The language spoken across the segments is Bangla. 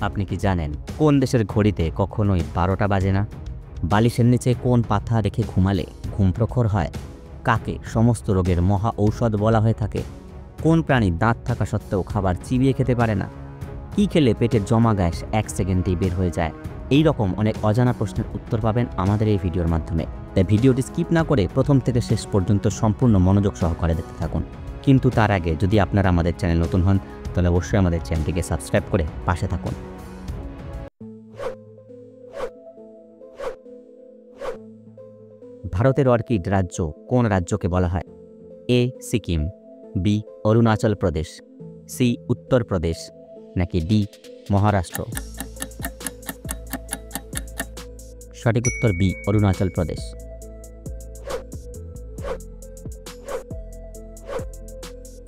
আপনি কি জানেন কোন দেশের ঘড়িতে কখনোই 12টা বাজে না? বালিশের নিচে কোন পাথা রেখে ঘুমালে ঘুম প্রখর হয়? কাকে সমস্ত রোগের মহা ঔষধ বলা হয়ে থাকে? কোন প্রাণী দাঁত থাকা সত্ত্বেও খাবার চিবিয়ে খেতে পারে না? কি খেলে পেটের জমা গ্যাস 1 সেকেন্ডেই বের হয়ে যায়? এই রকম অনেক অজানা প্রশ্নের উত্তর পাবেন আমাদের এই ভিডিওর মাধ্যমে। তাই ভিডিওটি স্কিপ না করে প্রথম থেকে শেষ পর্যন্ত সম্পূর্ণ মনোযোগ সহকারে দেখতে থাকুন। কিন্তু তার আগে যদি আপনারা আমাদের চ্যানেল নতুন হন তাহলে অবশ্যই আমাদের চ্যানেলটিকে সাবস্ক্রাইব করে পাশে থাকুন। ভারতের অর্কিড রাজ্য কোন রাজ্যকে বলা হয়? এ সিকিম, বি অরুণাচল প্রদেশ, সি উত্তরপ্রদেশ, নাকি ডি মহারাষ্ট্র? সঠিক উত্তর বি অরুণাচল প্রদেশ।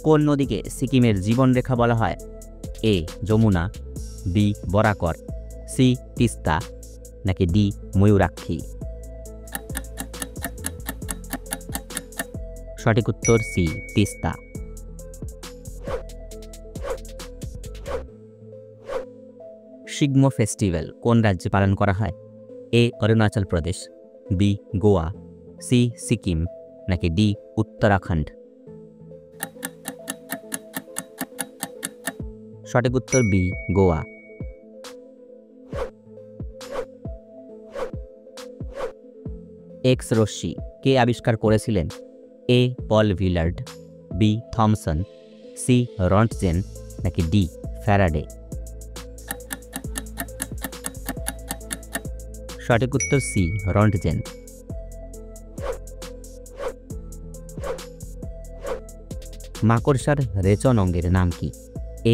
কোন নদীকে সিকিমের জীবনরেখা বলা হয়? এ যমুনা, বি বরাকর, সি তিস্তা, নাকি ডি ময়ূরাক্ষী? সঠিক উত্তর সি তিস্তা। শিগমো ফেস্টিভ্যাল কোন রাজ্যে পালন করা হয়? এ অরুণাচল প্রদেশ, বি গোয়া, সি সিকিম, নাকি ডি উত্তরাখণ্ড? সঠিক উত্তর বি গোয়া। এক্স রশ্মি কে আবিষ্কার করেছিলেন? এ পল ভিলার্ড, বি থমসন, সি রন্টজেন, নাকি ডি ফ্যারাডে? সঠিক উত্তর সি রন্টজেন। মাকড়সার রেচন অঙ্গের নাম কি?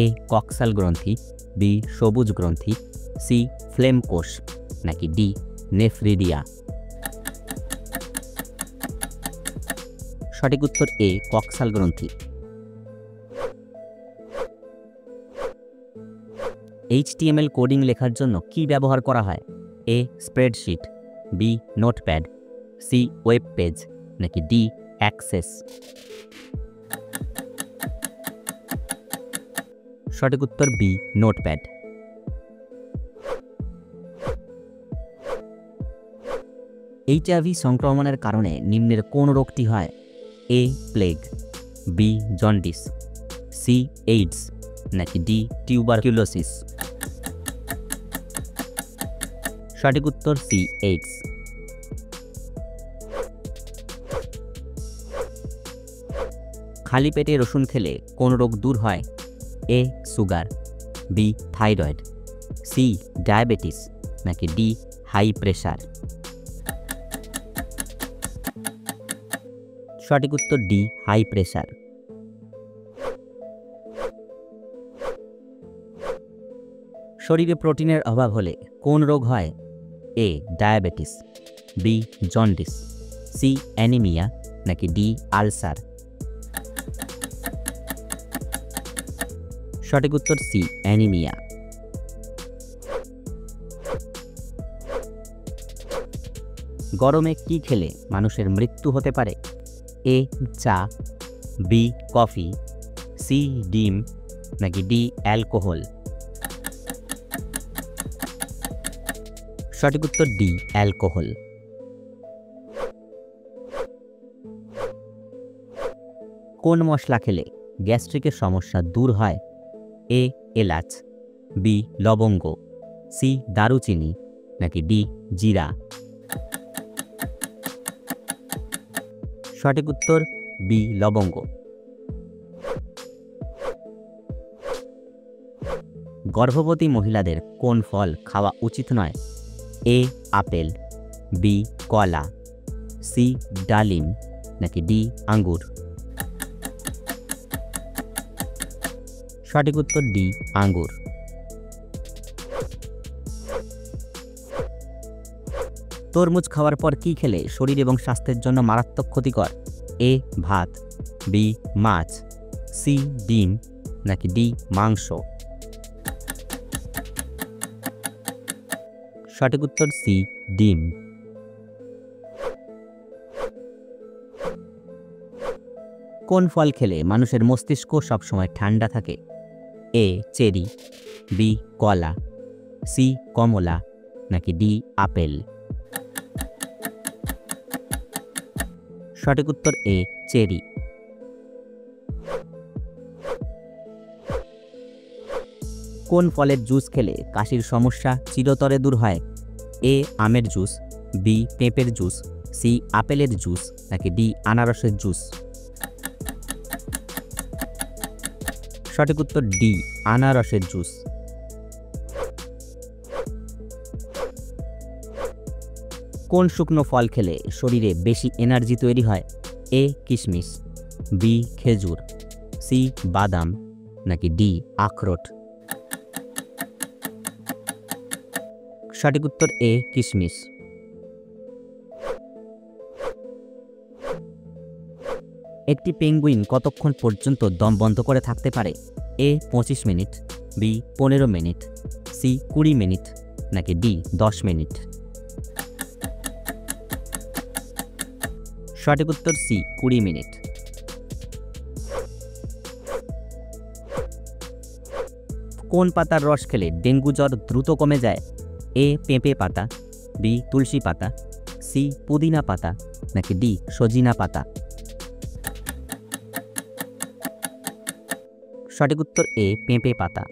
এ কক্সাল গ্রন্থি, বি সবুজ গ্রন্থি, সি ফ্লেম কোষ, নাকি ডি নেফ্রিডিয়া? সঠিক উত্তর এ কক্সাল গ্রন্থি। HTML কোডিং লেখার জন্য কি ব্যবহার করা হয়? A spreadsheet, B notepad, C web page, নাকি ডি অ্যাক্সেস? সঠিক উত্তর বি নোটপ্যাড। HIV সংক্রমণের কারণে নিম্নের কোন রোগটি হয়? A plague, B jaundice, C AIDS, নাকি ডি টিউবারকিউলোসিস? সঠিক উত্তর সি এইডস। খালি পেটে রসুন খেলে কোন রোগ দূর হয়? A sugar, B thyroid, C diabetes, নাকি ডি হাই প্রেশার? সঠিক উত্তর ডি হাই প্রেশার। শরীরে প্রোটিনের অভাব হলে কোন রোগ হয়? A diabetes, B jaundice, C anaemia, নাকি ডি আলসার? সঠিক উত্তর সি অ্যানিমিয়া। গরমে কি খেলে মানুষের মৃত্যু হতে পারে? এ চা, বি কফি, সি ডিম, নাকি ডি অ্যালকোহল? সঠিক উত্তর ডি অ্যালকোহল। কোন মশলা খেলে গ্যাস্ট্রিকের সমস্যা দূর হয়? এ এলাচ, বি লবঙ্গ, সি দারুচিনি, নাকি ডি জিরা? সঠিক উত্তর বি লবঙ্গ। গর্ভবতী মহিলাদের কোন ফল খাওয়া উচিত নয়? এ আপেল, বি কলা, সি ডালিম, নাকি ডি আঙ্গুর? সঠিক উত্তর ডি আঙ্গুর। তরমুজ খাওয়ার পর কি খেলে শরীর এবং স্বাস্থ্যের জন্য মারাত্মক ক্ষতিকর? এ ভাত, বি মাছ, সি ডিম, নাকি ডি মাংস? সঠিক উত্তর সি ডিম। কোন ফল খেলে মানুষের মস্তিষ্ক সবসময় ঠান্ডা থাকে? এ চেরি, বি কলা, সি কমলা নাকি ডি আপেল? সঠিক উত্তর এ চেরি। কোন ফলের জুস খেলে কাশির সমস্যা চিরতরে দূর হয়? এ আমের জুস, বি পেঁপের জুস, সি আপেলের জুস নাকি ডি আনারসের জুস? সঠিক উত্তর ডি আনারসের জুস। কোন শুকনো ফল খেলে শরীরে বেশি এনার্জি তৈরি হয়? এ কিশমিশ, বি খেজুর, সি বাদাম নাকি ডি আখরোট? সঠিক উত্তর এ কিশমিশ। একটি পেঙ্গুইন কতক্ষণ পর্যন্ত দম বন্ধ করে থাকতে পারে? A 25 minute, B 15 minute, C 20 minute নাকি ডি 10 মিনিট? সঠিক উত্তর সি 20 মিনিট। কোন পাতার রস খেলে ডেঙ্গু জ্বর দ্রুত কমে যায়? এ পেঁপে পাতা, বি তুলসী পাতা, সি পুদিনা পাতা নাকি ডি সজিনা পাতা? সঠিক উত্তর এ পেঁপে পাতা।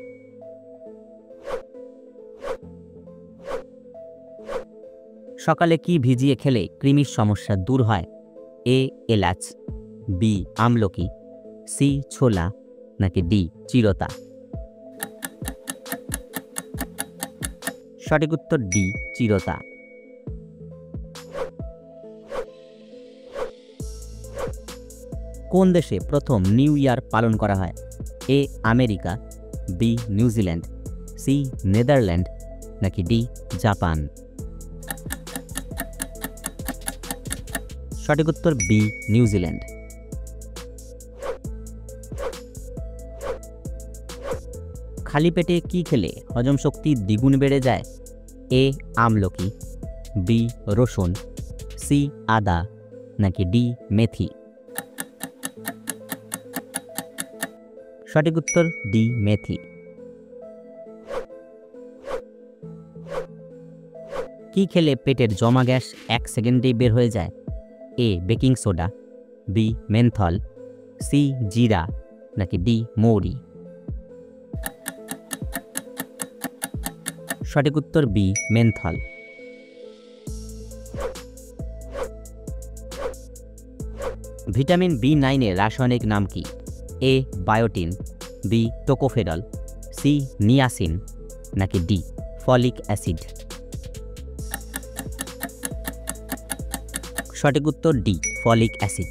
সকালে কি ভিজিয়ে খেলে কৃমির সমস্যা দূর হয়? এ এলাচ, বি আমলকি, সি ছোলা নাকি ডি চিরতা? সঠিক উত্তর ডি চিরতা। কোন দেশে প্রথম নিউ ইয়ার পালন করা হয়? A America, B New Zealand, C Netherland নাকি ডি জাপান? সঠিক উত্তর বি নিউজিল্যান্ড। খালি পেটে কি খেলে হজম শক্তি দ্বিগুণ বেড়ে যায়? এ আমলকি, বি রসুন, সি আদা নাকি ডি মেথি? সঠিক উত্তর ডি মেথি। কি খেলে পেটের জমা গ্যাস 1 সেকেন্ডেই বের হয়ে যায়? A baking soda, B menthol, C জিরা নাকি ডি মৌরি? সঠিক উত্তর বি মেনথল। ভিটামিন B9 এর রাসায়নিক নাম কি? A biotin, B tocopherol, C niacin নাকি ডি ফলিক অ্যাসিড? সঠিক উত্তর ডি ফলিক অ্যাসিড।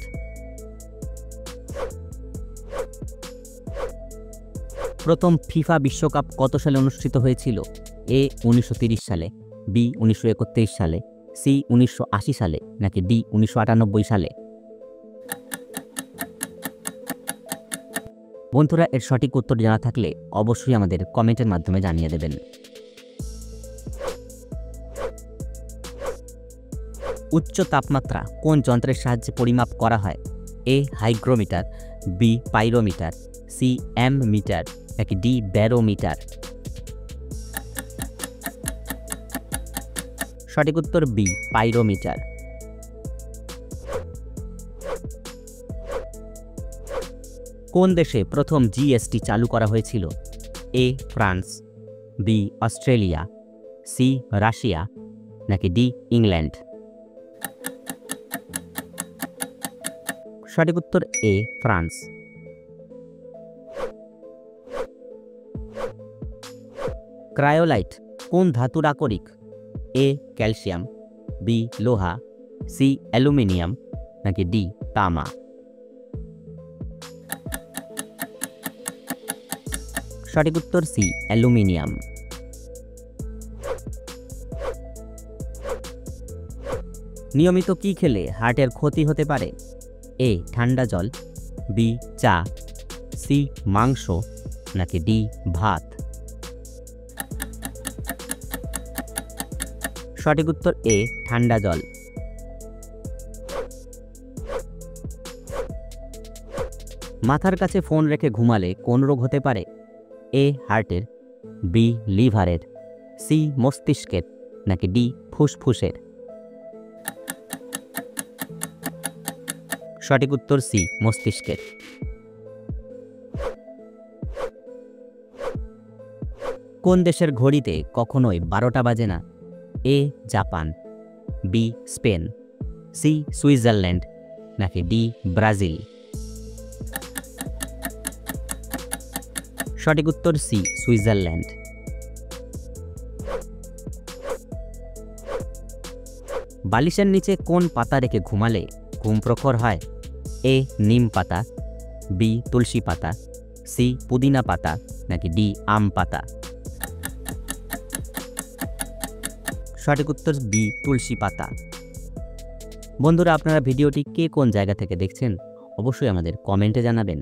প্রথম ফিফা বিশ্বকাপ কত সালে অনুষ্ঠিত হয়েছিল? এ 1930 সালে, বি 1931 সালে, সি 1980 সালে নাকি ডি 1998 সালে? বন্ধুরা, এর সঠিক উত্তর জানা থাকলে অবশ্যই আমাদের কমেন্টের মাধ্যমে জানিয়ে দেবেন। উচ্চ তাপমাত্রা কোন যন্ত্রের সাহায্যে পরিমাপ করা হয়? A hygrometer, B pyrometer, C ammeter নাকি ডি ব্যারোমিটার? সঠিক উত্তর বি পাইরোমিটার। কোন দেশে প্রথম জিএসটি চালু করা হয়েছিল? A France, B Australia, C Russia নাকি ডি ইংল্যান্ড? সঠিক উত্তর এ ফ্রান্স। ক্রায়োলাইট কোন ধাতুর আকরিক? এ ক্যালসিয়াম, বি লোহা, সি অ্যালুমিনিয়াম নাকি ডি তামা? সঠিক উত্তর সি অ্যালুমিনিয়াম। নিয়মিত কি খেলে হার্টের ক্ষতি হতে পারে? এ ঠান্ডা জল, বি চা, সি মাংস নাকি ডি ভাত? সঠিক উত্তর এ ঠান্ডা জল। মাথার কাছে ফোন রেখে ঘুমালে কোন রোগ হতে পারে? এ হার্টের, বি লিভারের, সি মস্তিষ্কের, নাকি ডি ফুসফুসের? সঠিক উত্তর সি মস্তিষ্কের। কোন দেশের ঘড়িতে কখনোই 12টা বাজে না? A Japan, B Spain, C Switzerland, নাকি ডি ব্রাজিল? সঠিক উত্তর সি সুইজারল্যান্ড। বালিশের নিচে কোন পাতা রেখে ঘুমালে ঘুম প্রখর হয়? এ নিম পাতা, বি তুলসী পাতা, সি পুদিনা পাতা, নাকি ডি আম পাতা? সঠিক উত্তর বি তুলসী পাতা। বন্ধুরা, আপনারা ভিডিওটি কে কোন জায়গা থেকে দেখছেন অবশ্যই আমাদের কমেন্টে জানাবেন।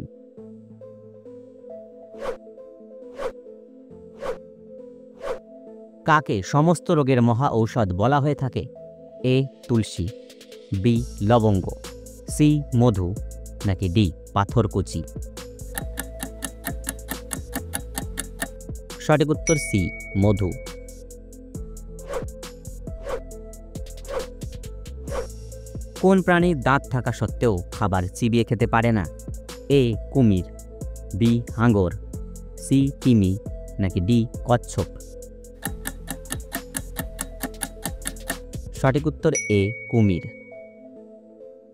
কাকে সমস্ত রোগের মহা ঔষধ বলা হয়ে থাকে? এ তুলসী, বি লবঙ্গ, সি মধু, নাকি ডি পাথরকুচি? সঠিক উত্তর সি মধু। কোন প্রাণী দাঁত থাকা সত্ত্বেও খাবার চিবিয়ে খেতে পারে না? এ কুমির, বি হাঙর, সি তিমি, নাকি ডি কচ্ছপ? সঠিক উত্তর এ কুমির।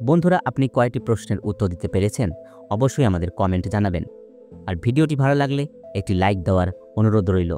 বন্ধুরা, আপনি কয়টি প্রশ্নের উত্তর দিতে পেরেছেন অবশ্যই আমাদের কমেন্টে জানাবেন। আর ভিডিওটি ভালো লাগলে একটি লাইক দেওয়ার অনুরোধ রইল।